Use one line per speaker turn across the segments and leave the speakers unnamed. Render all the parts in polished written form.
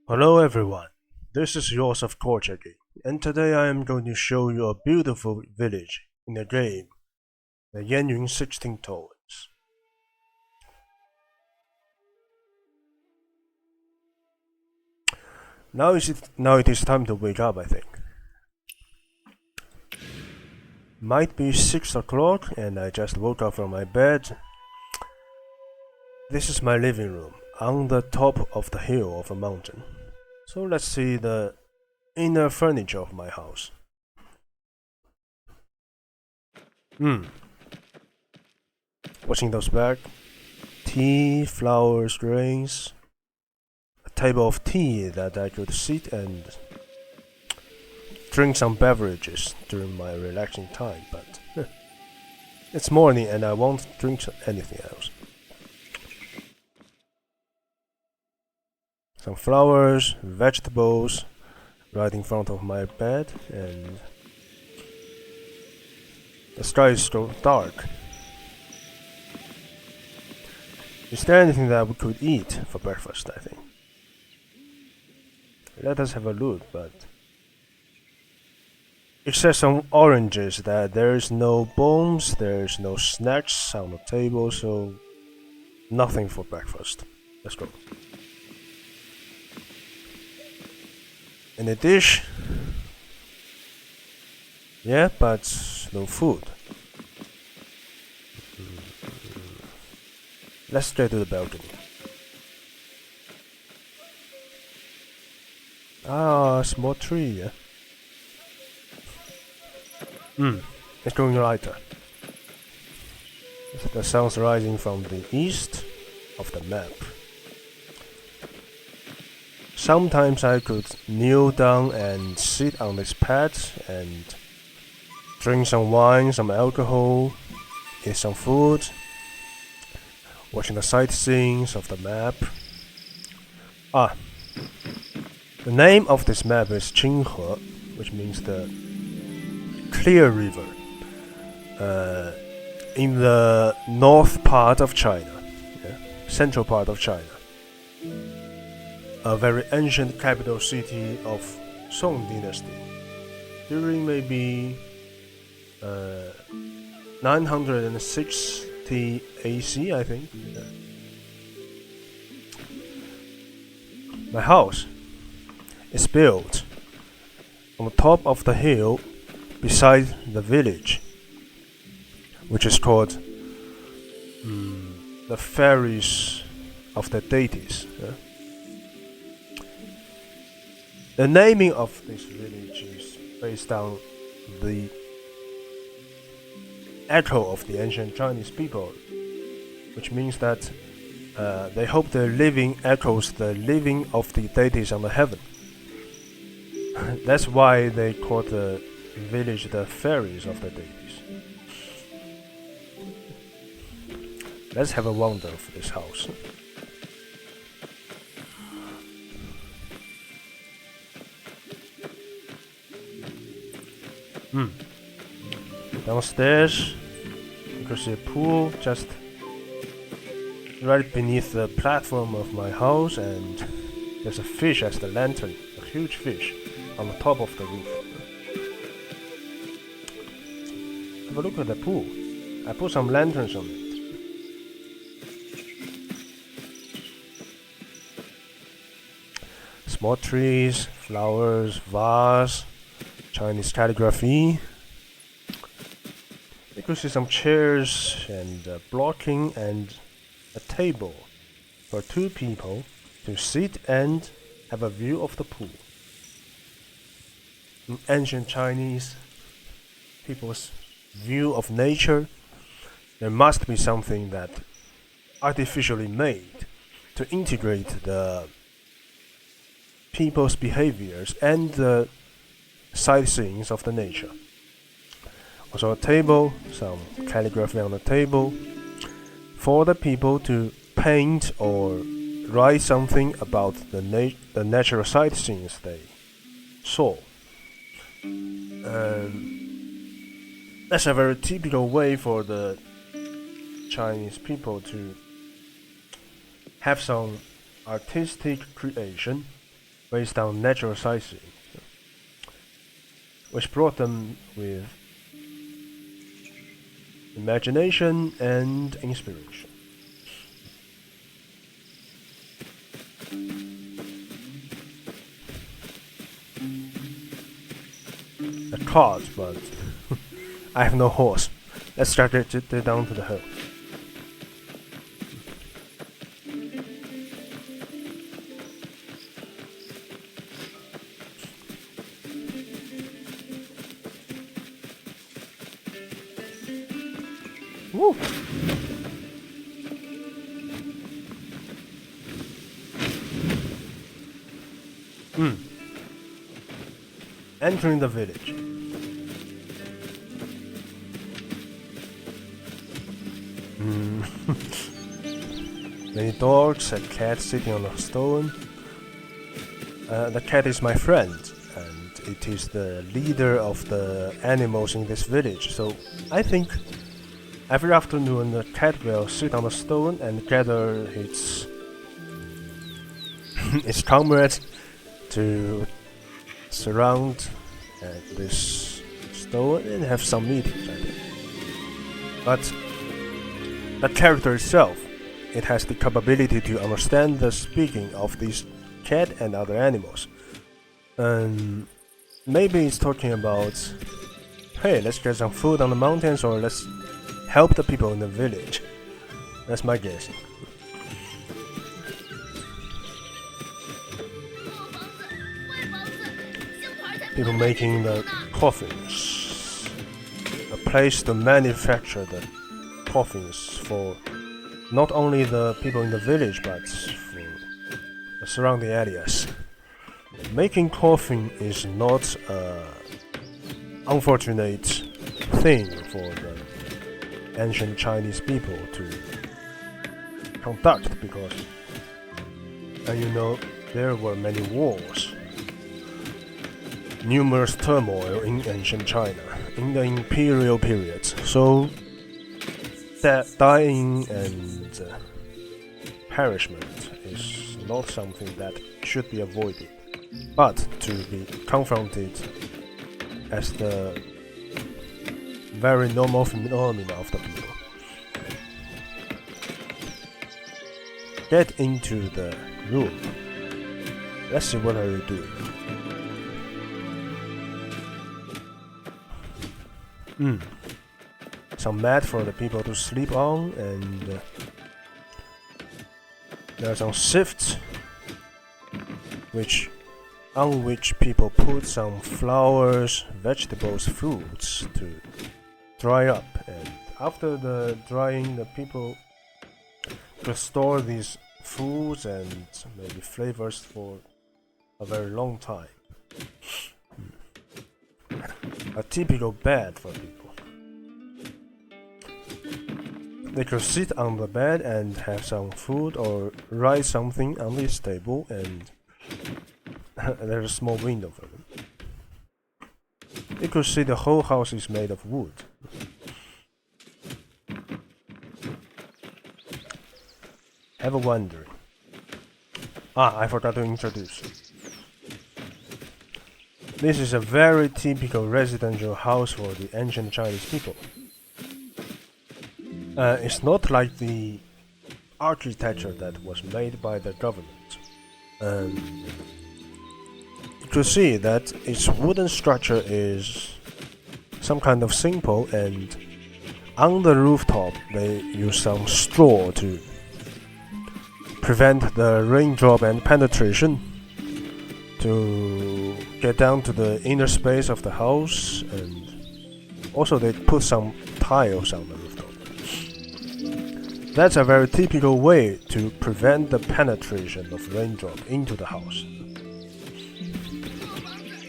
Hello everyone, this is yours of course again, and today I am going to show you a beautiful village in the game, the Yanyun 16 Towers. Now it is time to wake up, I think. Might be 6 o'clock and I just woke up from my bed. This is my living room, on the top of the hill of a mountain. So let's see the inner furniture of my house. Watching those back. Tea, flowers, drinks. A table of tea that I could sit and drink some beverages during my relaxing time, but it's morning and I won't drink anything else. Some flowers, vegetables, right in front of my bed, and the sky is so dark. Is there anything that we could eat for breakfast, I think? Let us have a look, but except some oranges that there is no bombs, there is no snacks on the table, so nothing for breakfast. Let's go. In a dish, yeah, but no food. Let's get to the balcony. Ah, small tree. It's going lighter. The sun's rising from the east of the map. Sometimes I could kneel down and sit on this pad and drink some wine, some alcohol, eat some food, watching the sightseeings of the map. The name of this map is Qinghe, which means the clear river, in the north part of China, central part of China. A very ancient capital city of Song dynasty during maybe 960 AC, I think. My house is built on the top of the hill beside the village, which is called the Ferries of the Deities. The naming of this village is based on the echo of the ancient Chinese people, which means that they hope their living echoes the living of the deities on the heaven. That's why they call the village the Ferries of the Deities. Let's have a wander of this house. Downstairs, you can see a pool just right beneath the platform of my house, and there's a fish as the lantern, a huge fish on the top of the roof. Have a look at the pool. I put some lanterns on it. Small trees, flowers, vase, Chinese calligraphy. You could see some chairs and blocking and a table for two people to sit and have a view of the pool. In ancient Chinese people's view of nature, there must be something that artificially made to integrate the people's behaviors and the sightseeings of the nature. Also a table, some calligraphy on the table, for the people to paint or write something about the natural sightseeings they saw. That's a very typical way for the Chinese people to have some artistic creation based on natural sightseeing, which brought them with imagination and inspiration. A cart, but I have no horse. Let's drag it down to the hill. Woo! Entering the village. Many dogs, a cat sitting on a stone. The cat is my friend, and it is the leader of the animals in this village. So I think every afternoon the cat will sit on a stone and gather its its comrades to surround this stone and have some meetings, I think. But the character itself, it has the capability to understand the speaking of this cat and other animals. Maybe it's talking about, hey, let's get some food on the mountains, or let's help the people in the village. That's my guess. People making the coffins, a place to manufacture the coffins for not only the people in the village but for the surrounding areas. Making coffin is not an unfortunate thing for the ancient Chinese people to conduct, because, and you know, there were many wars, numerous turmoil in ancient China in the imperial periods. So that dying and perishment is not something that should be avoided, but to be confronted as the very normal phenomena of the people. Get into the room. Let's see, what are you doing? Some mat for the people to sleep on, and there are some sifts on which people put some flowers, vegetables, fruits to dry up, and after the drying, the people could store these foods and maybe flavors for a very long time. A typical bed for people. They could sit on the bed and have some food or write something on this table, and there's a small window for them. You could see the whole house is made of wood. Have a wondering. I forgot to introduce. This is a very typical residential house for the ancient Chinese people. It's not like the architecture that was made by the government. You could see that its wooden structure is some kind of simple, and on the rooftop they use some straw to prevent the raindrop and penetration to get down to the inner space of the house, and also they put some tiles on the rooftop. That's a very typical way to prevent the penetration of raindrop into the house.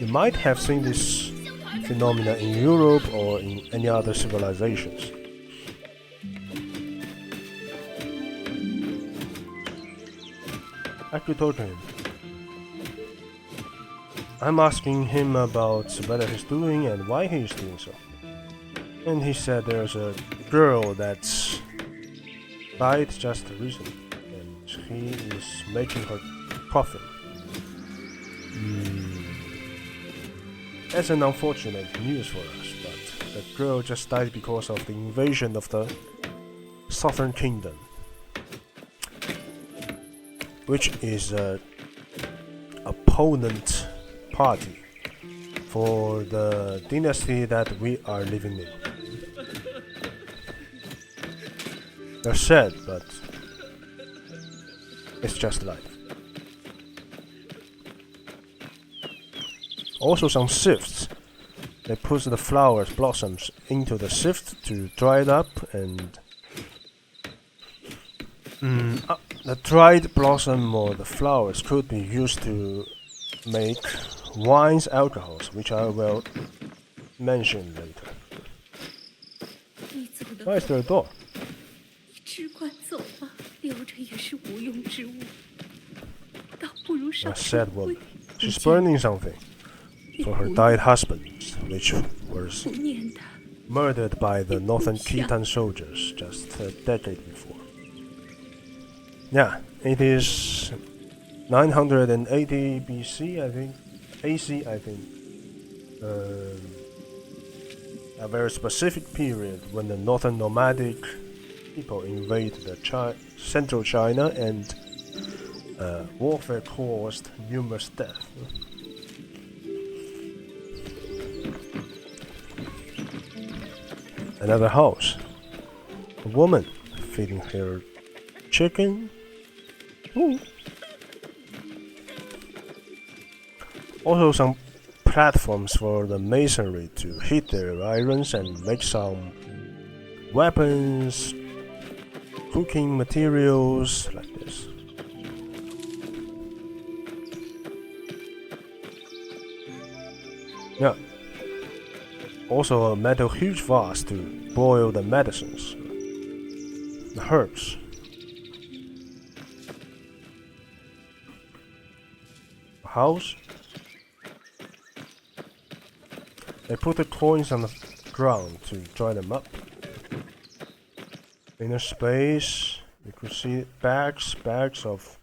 You might have seen this phenomena in Europe or in any other civilizations. I could talk to him. I'm asking him about whether he's doing and why he's doing so. And he said there's a girl that's died just recently, and he is making her coffin. That's an unfortunate news for us, but the girl just died because of the invasion of the Southern Kingdom, which is an opponent party for the dynasty that we are living in. They're sad, but it's just life. Also some sifts. They put the flowers blossoms into the sift to dry it up, and the dried blossom or the flowers could be used to make wines, alcohols, which I will mention later. Why is there a door? A sad woman. She's burning something for her died husband, which was murdered by the Northern Khitan soldiers just a decade before. Yeah, it is 980 BC, I think. AC, I think. A very specific period when the northern nomadic people invaded the central China, and warfare caused numerous deaths. Another house. A woman feeding her chicken. Ooh. Also some platforms for the masonry to heat their irons and make some weapons, cooking materials like this. Yeah. Also a metal huge vase to boil the medicines, the herbs. A house. They put the coins on the ground to dry them up. In a space, you could see bags of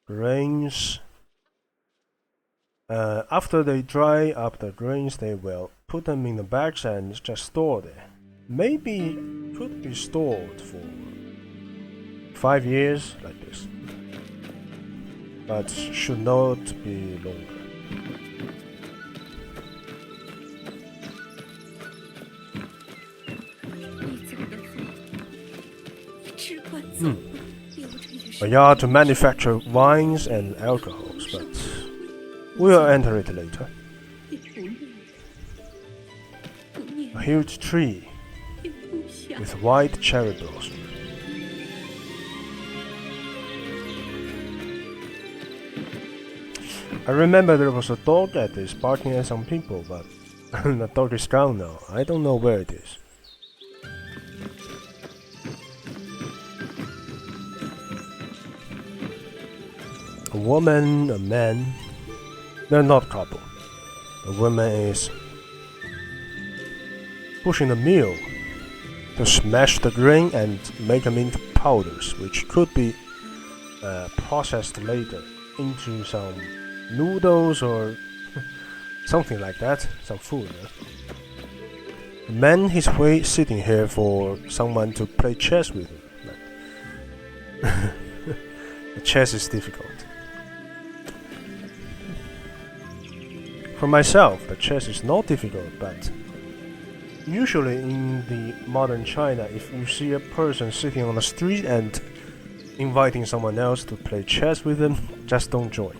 grains. After they dry up the grains, they will put them in the bags and just store there. Maybe could be stored for 5 years like this, but should not be longer. A yard to manufacture wines and alcohols, but we'll enter it later. A huge tree with white cherry blossom. I remember there was a dog at this barking at some people, but the dog is gone now. I don't know where it is. A woman, a man. They're not couple. The woman is pushing the mill to smash the grain and make them into powders, which could be processed later into some noodles or something like that, some food. The man is sitting here for someone to play chess with him. The chess is difficult. For myself, the chess is not difficult, but usually in the modern China, if you see a person sitting on the street and inviting someone else to play chess with them, just don't join.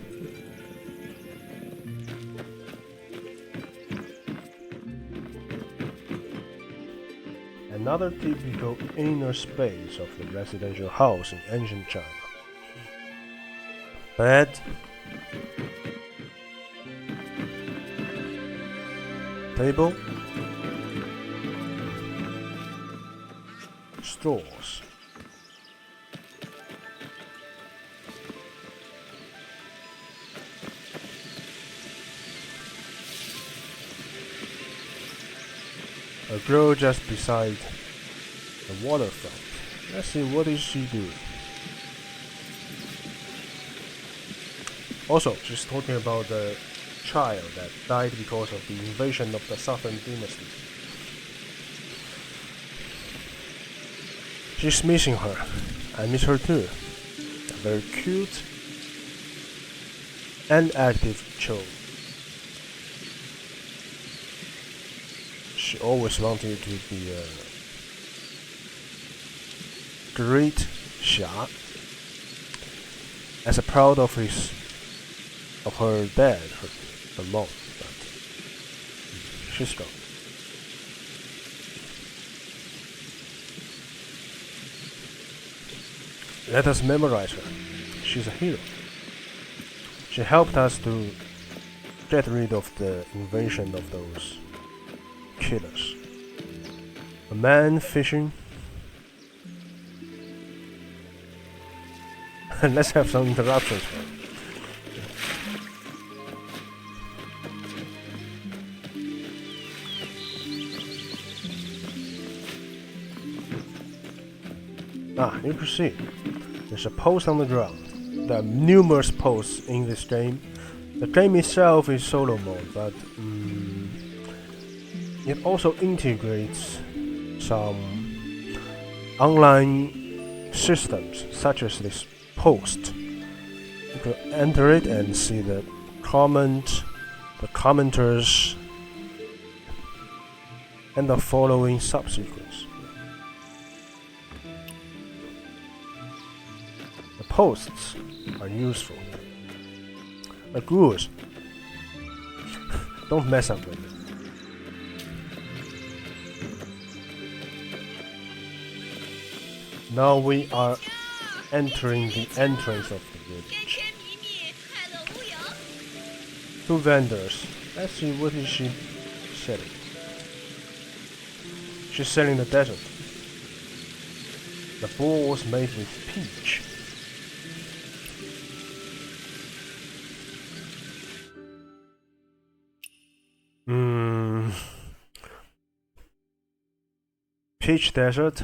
Another typical inner space of the residential house in ancient China. Bed, table, straws. A girl just beside the waterfront. Let's see, what is she doing? Also, she's talking about the child that died because of the invasion of the Southern Dynasty. She's missing her. I miss her too. A very cute and active child. She always wanted to be a great Xia, as a proud of her dad, her mom, but she's strong. Let us memorize her. She's a hero. She helped us to get rid of the invasion of those killers. A man fishing. Let's have some interruptions. You can see there's a post on the ground. There are numerous posts in this game. The game itself is solo mode, but it also integrates some online systems, such as this post. You can enter it and see the commenters, and the following subsequence. The posts are useful. The ghouls, don't mess up with it. Now we are entering the entrance of the village. Two vendors. Let's see, what is she selling? She's selling the desert. The balls made with peach. Peach desert.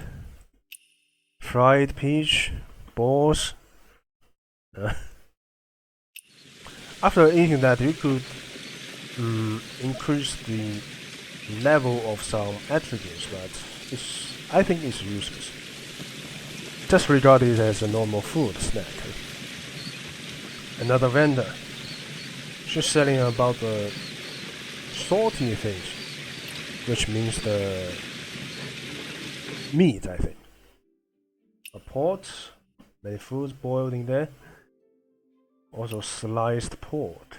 Fried peach. Balls. After eating that, you could increase the level of some attributes, but I think it's useless. Just regard it as a normal food snack. Another vendor. She's selling about the salty things, which means the meat, I think. A pot, many foods boiled in there. Also sliced pork.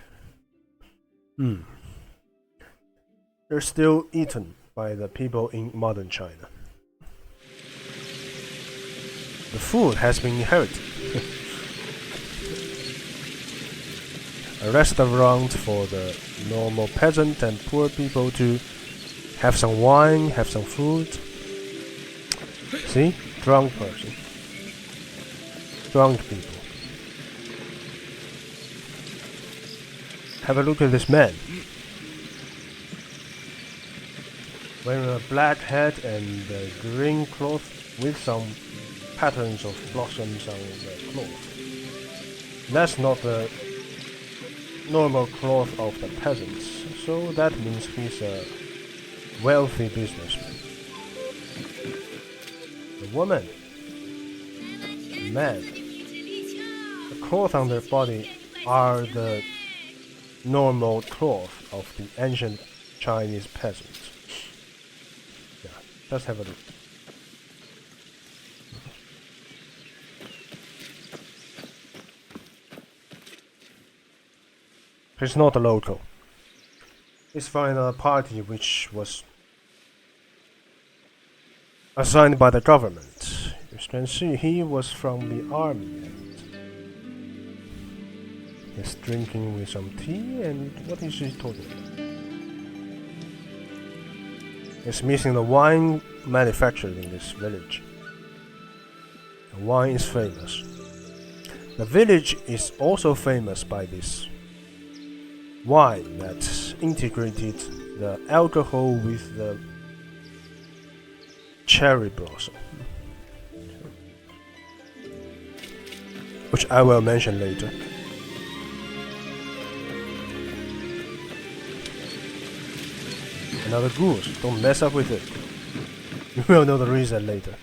They're still eaten by the people in modern China. The food has been inherited. A restaurant for the normal peasant and poor people to have some wine, have some food. See? Drunk person. Drunk people. Have a look at this man. Wearing a black hat and a green cloth with some patterns of blossoms on the cloth. That's not the normal cloth of the peasants, so that means he's a wealthy businessman. The woman, the man, the cloth on their body are the normal cloth of the ancient Chinese peasants. Yeah, let's have a look. He's not a local. He's from a party which was assigned by the government. You can see he was from the army. And he's drinking with some tea, and what is he talking about? He's missing the wine manufactured in this village. The wine is famous. The village is also famous by this wine that integrated the alcohol with the cherry blossom, which I will mention later. Another goose. Don't mess up with it. You will know the reason later.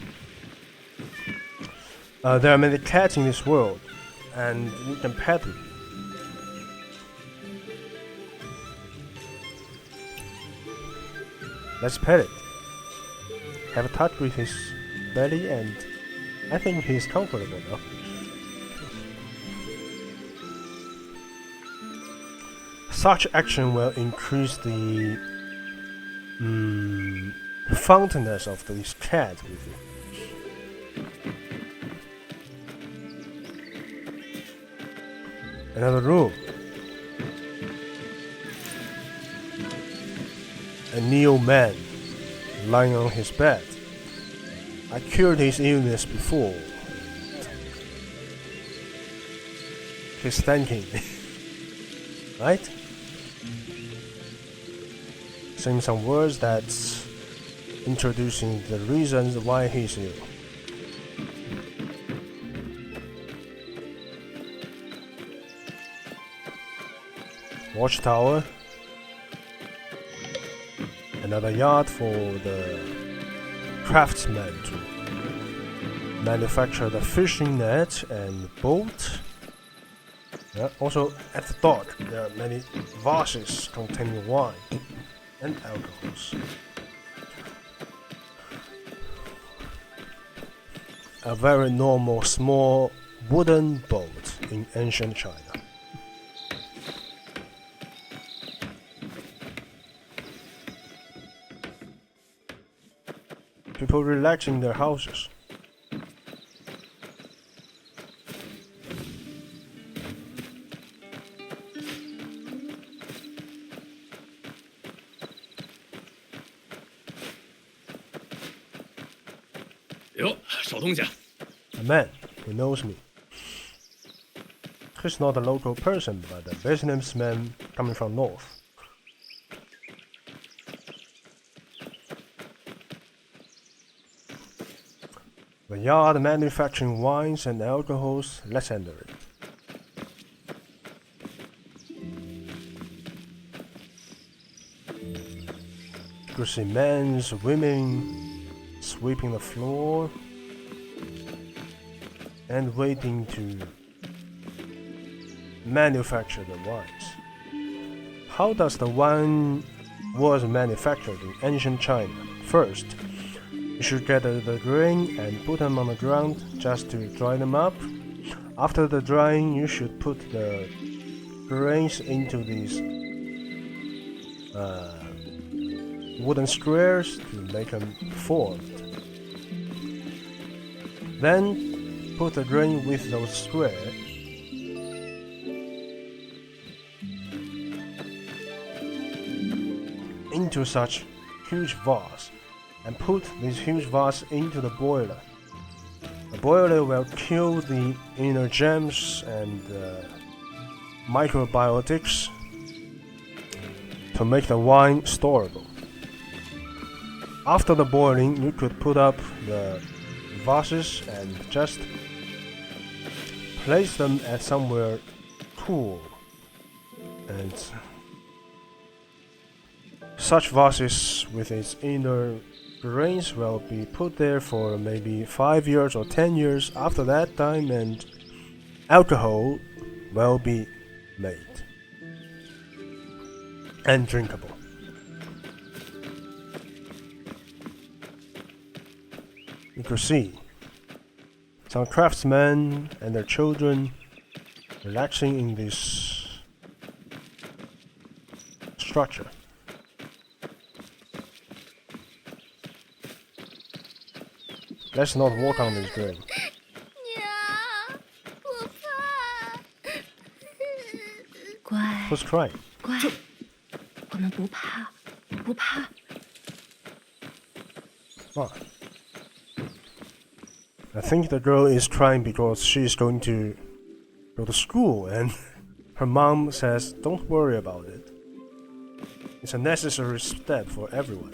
There are many cats in this world, and you can pet them. Let's pet it. Have a touch with his belly, and I think he is comfortable now. Such action will increase the fondness of this cat with you. Another room. A neo man lying on his bed. I cured his illness before. He's thanking me. Right? Saying some words that's introducing the reasons why he's ill. Watchtower. Another yard for the craftsman to manufacture the fishing net and boat. Yeah, also at the dock there are many vases containing wine and alcohols. A very normal small wooden boat in ancient China. People relax in their houses. A man who knows me. He's not a local person, but a businessman coming from north. The yard manufacturing wines and alcohols, let's enter it. You could see men, women sweeping the floor and waiting to manufacture the wines. How does the wine was manufactured in ancient China? First, you should gather the grain and put them on the ground just to dry them up. After the drying, you should put the grains into these wooden squares to make them formed. Then put the grain with those squares into such huge vase and put this huge vase into the boiler. The boiler will kill the inner germs and microbiotics to make the wine storable. After the boiling, you could put up the vases and just place them at somewhere cool. And such vases with its inner grains will be put there for maybe 5 years or 10 years after that time, and alcohol will be made and drinkable. You could see some craftsmen and their children relaxing in this structure. Let's not walk on this grain. Who's crying?
乖，我们不怕，不怕。
Oh. I think the girl is crying because she is going to go to school and her mom says, don't worry about it. It's a necessary step for everyone.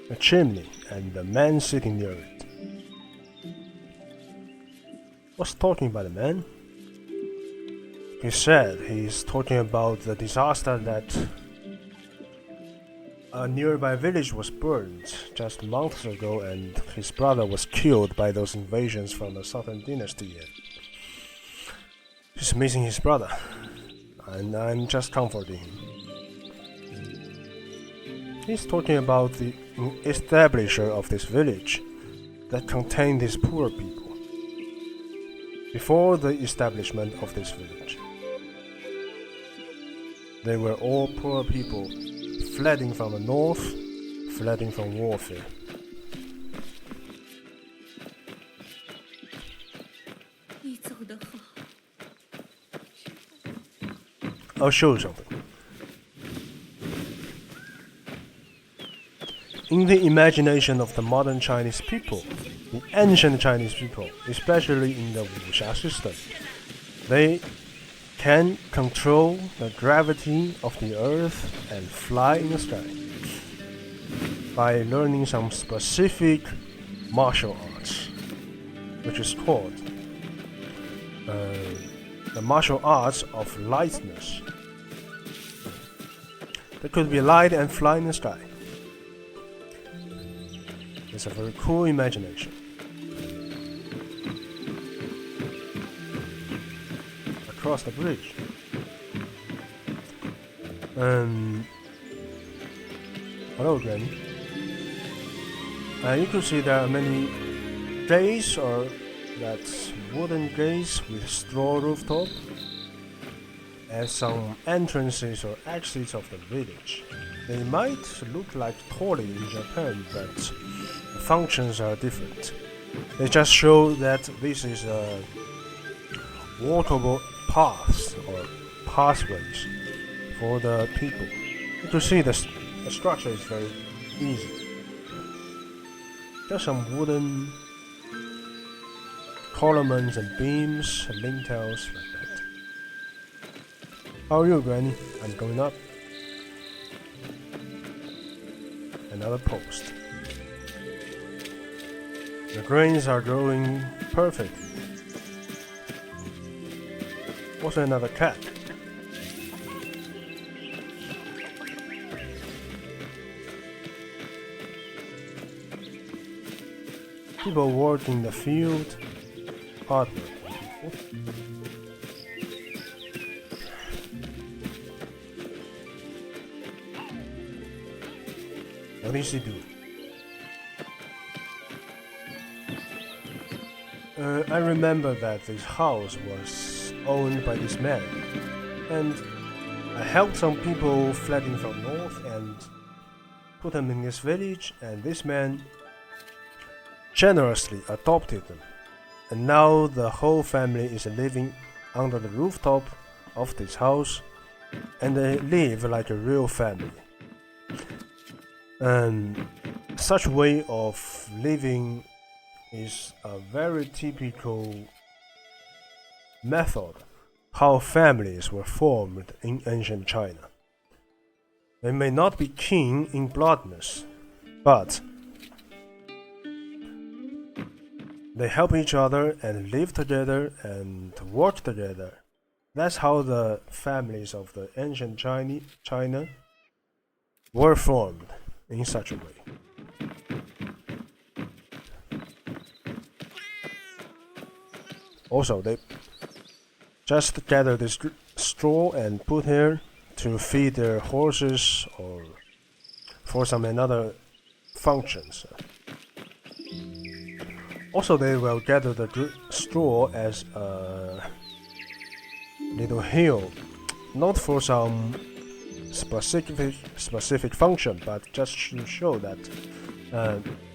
A chimney and a man sitting near it. What's talking about the man? He said he's talking about the disaster that a nearby village was burned just months ago, and his brother was killed by those invasions from the southern dynasty. He's missing his brother, and I'm just comforting him. He's talking about the establisher of this village that contained these poor people before the establishment of this village. They were all poor people, fleeing from the north, fleeing from warfare. I'll show you something. In the imagination of the modern Chinese people, the ancient Chinese people, especially in the wuxia system, they can control the gravity of the earth and fly in the sky by learning some specific martial arts, which is called the martial arts of lightness. They could be light and fly in the sky. It's a very cool imagination. Across the bridge. Hello again. You could see there are many gates, or that's wooden gates with straw rooftop, as some entrances or exits of the village. They might look like torii in Japan, but the functions are different. They just show that this is a walkable paths or pathways for the people. To see the structure is very easy. Just some wooden columns and beams, and lintels like that. How are you, Granny? I'm going up. Another post. The grains are growing perfectly. Also another cat. People work in the field, hardworking people. What is he doing? I remember that this house was owned by this man, and I helped some people fleeing from north and put them in this village, and this man generously adopted them, and now the whole family is living under the rooftop of this house, and they live like a real family. And such way of living is a very typical method how families were formed in ancient China. They may not be kin in bloodness, but they help each other and live together and work together. That's how the families of the ancient China were formed in such a way. Also, they just gather this straw and put here to feed their horses or for some another functions. Also, they will gather the straw as a little hill, not for some specific function, but just to show that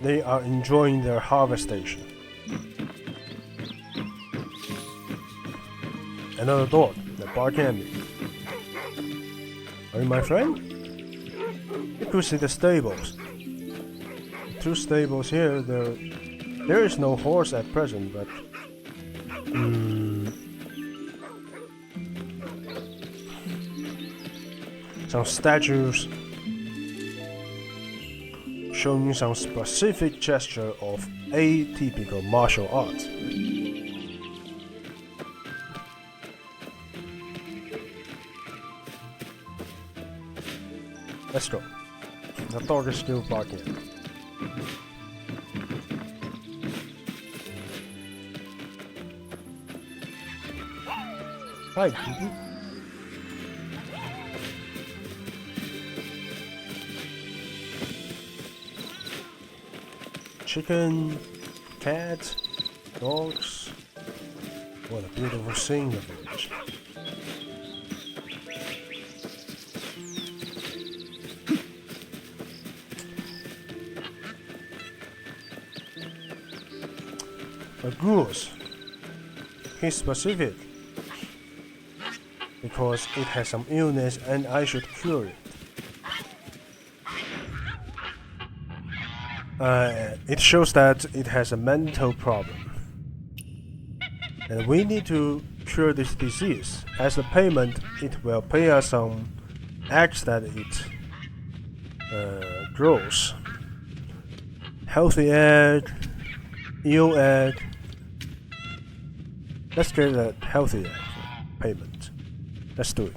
they are enjoying their harvestation. Another dog, the barking at me. Are you my friend? You could see the stables. The two stables here, there is no horse at present, but some statues showing some specific gesture of atypical martial arts. Let's go. The dog is still barking. Hi, Kitty. Chicken, cat, dogs. What a beautiful scene in the village. A goose. He's specific because it has some illness and I should cure it. It shows that it has a mental problem. And we need to cure this disease. As a payment, it will pay us some eggs that it grows. Healthy egg, ill egg. Let's get a healthy egg payment. Let's do it.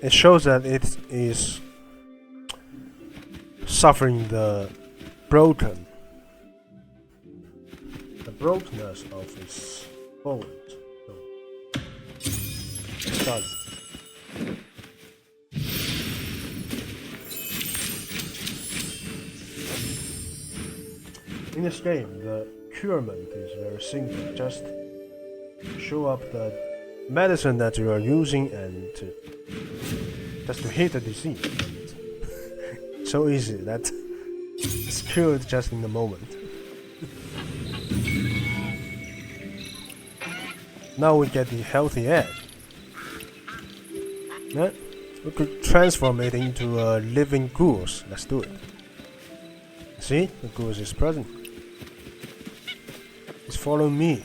It shows that it is suffering the brokenness of its bones. So, start. In this game, the curement is very simple. Just show up the medicine that you are using and just to hit the disease. So easy that it's cured just in the moment. Now we get the healthy egg. Yeah, we could transform it into a living goose. Let's do it. See, the goose is present. It's following me.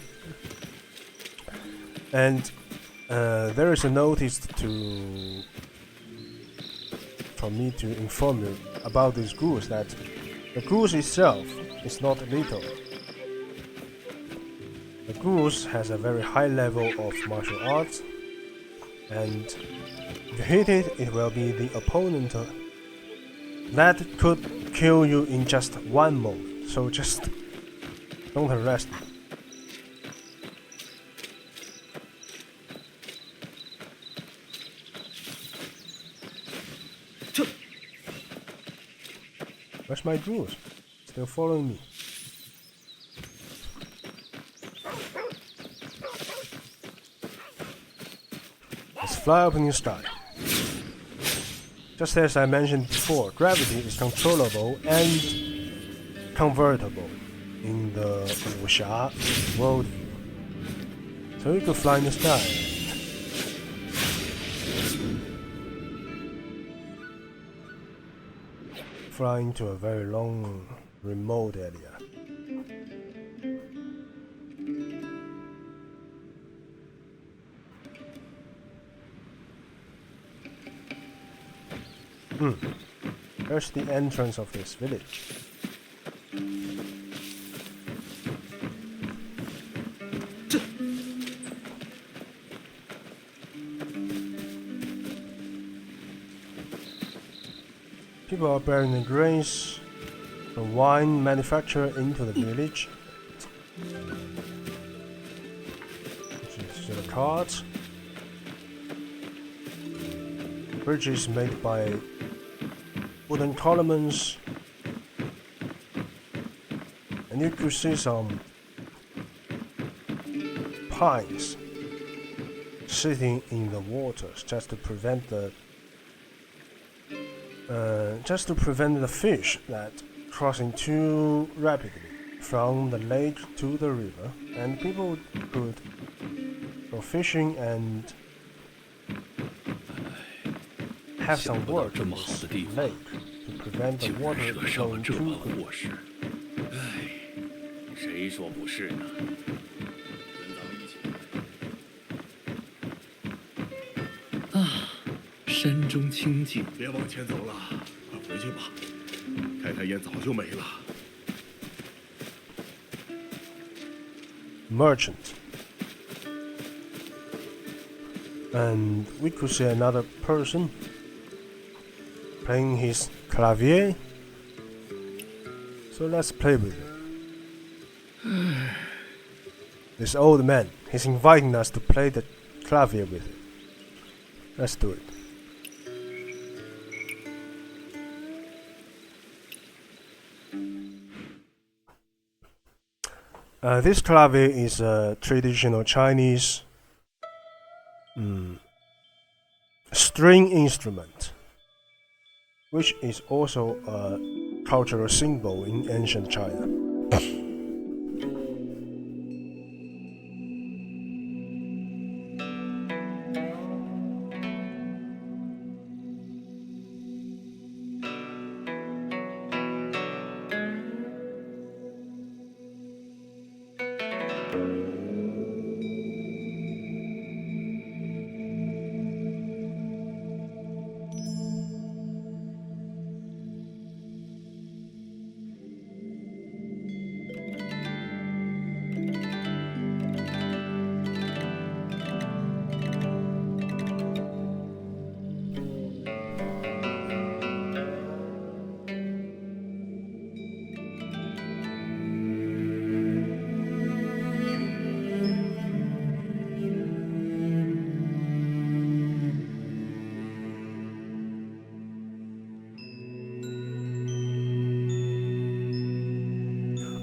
And there is a notice for me to inform you about this goose, that the goose itself is not lethal. The goose has a very high level of martial arts, and if you hit it, it will be the opponent that could kill you in just one move. So just don't harass me. Where's my goose? Still following me. Let's fly up in the sky. Just as I mentioned before, gravity is controllable and convertible in the wuxia worldview. So you could fly in the sky. Flying to a very long, remote area. There's the entrance of this village. People are bearing the grains from wine manufacturer into the village. This is the carts. Bridges made by wooden columns. And you could see some pines sitting in the waters just to prevent the fish that crossing too rapidly from the lake to the river, and people could go fishing and have some work in this lake to prevent the water flowing too quickly.
谁说不是呢？啊，山中清静。
别往前走了，快回去吧。开开眼早就没了。
merchant. And we could see another person playing his clavier. So let's play with it. This old man, he's inviting us to play the clavier with him. Let's do it. This clavier is a traditional Chinese string instrument, which is also a cultural symbol in ancient China.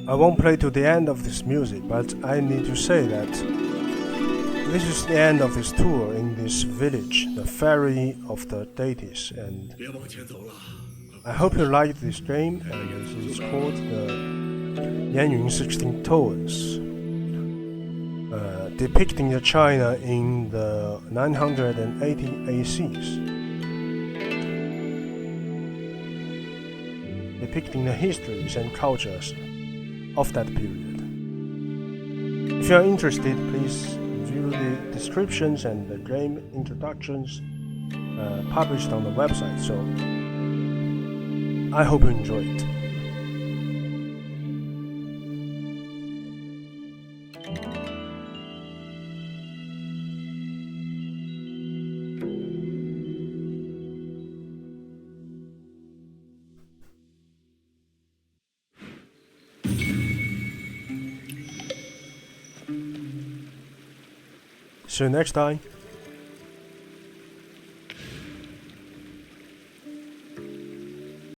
I won't play to the end of this music, but I need to say that this is the end of this tour in this village, the Ferry of the Deities, and
别往前走了，
I hope you liked this game, and this is called the Yanyun 16 Tours, depicting the China in the 980 ACs, depicting the histories and cultures of that period. If you are interested, please view the descriptions and the game introductions published on the website. So I hope you enjoy it. See you next time.